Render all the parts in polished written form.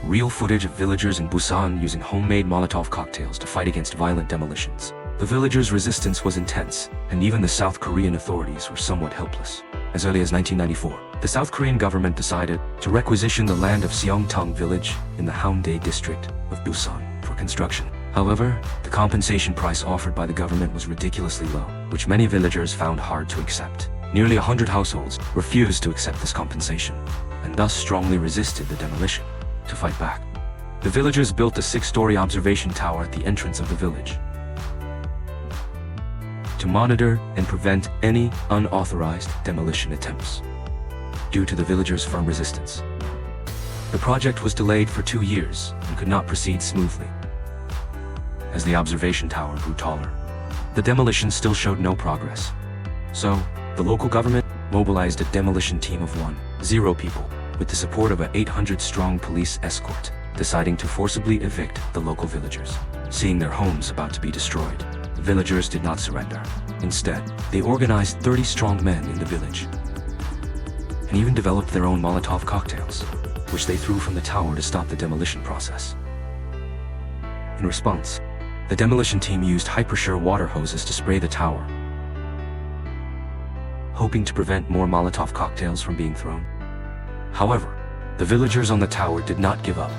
real footage of villagers in Busan using homemade Molotov cocktails to fight against violent demolitions. The villagers' resistance was intense, and even the South Korean authorities were somewhat helpless. As early as 1994, the South Korean government decided to requisition the land of Seongtang Village in the Haeundae district of Busan for construction. However, the compensation price offered by the government was ridiculously low, which many villagers found hard to accept. Nearly 100 households refused to accept this compensation, and thus strongly resisted the demolition. To fight back, the villagers built a 6-story observation tower at the entrance of the village to monitor and prevent any unauthorized demolition attempts. Due to the villagers' firm resistance, the project was delayed for 2 years and could not proceed smoothly. As the observation tower grew taller, the demolition still showed no progress. So, the local government mobilized a demolition team of 10 people, with the support of an 800-strong police escort, deciding to forcibly evict the local villagers. Seeing their homes about to be destroyed, the villagers did not surrender. Instead, they organized 30-strong men in the village, and even developed their own Molotov cocktails, which they threw from the tower to stop the demolition process. In response, the demolition team used hyper-shear water hoses to spray the tower, hoping to prevent more Molotov cocktails from being thrown. However, the villagers on the tower did not give up.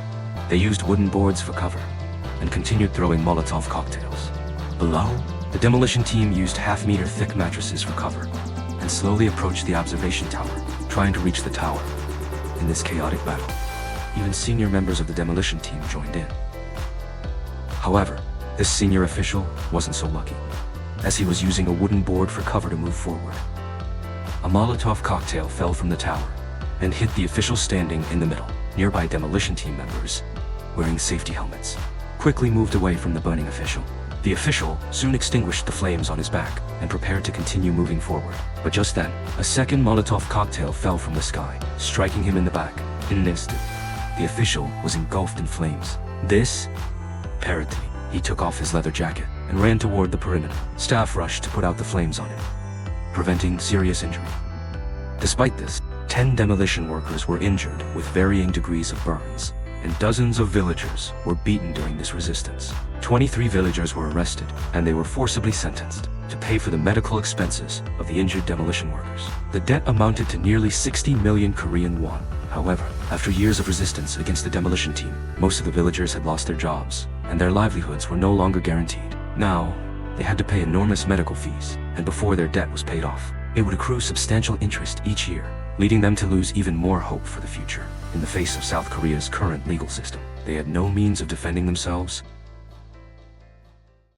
They used wooden boards for cover, and continued throwing Molotov cocktails. Below, the demolition team used half-meter thick mattresses for cover, and slowly approached the observation tower, trying to reach the tower. In this chaotic battle, even senior members of the demolition team joined in. However, this senior official wasn't so lucky, as he was using a wooden board for cover to move forward. A Molotov cocktail fell from the tower, and hit the official standing in the middle. Nearby demolition team members, wearing safety helmets, quickly moved away from the burning official. The official soon extinguished the flames on his back and prepared to continue moving forward. But just then, a second Molotov cocktail fell from the sky, striking him in the back. In an instant, the official was engulfed in flames. Apparently, he took off his leather jacket and ran toward the perimeter. Staff rushed to put out the flames on him, preventing serious injury. Despite this, 10 demolition workers were injured with varying degrees of burns, and dozens of villagers were beaten during this resistance. 23 villagers were arrested, and they were forcibly sentenced to pay for the medical expenses of the injured demolition workers. The debt amounted to nearly 60 million Korean won. However, after years of resistance against the demolition team, most of the villagers had lost their jobs, and their livelihoods were no longer guaranteed. Now, they had to pay enormous medical fees, and before their debt was paid off, it would accrue substantial interest each year, leading them to lose even more hope for the future. In the face of South Korea's current legal system, they had no means of defending themselves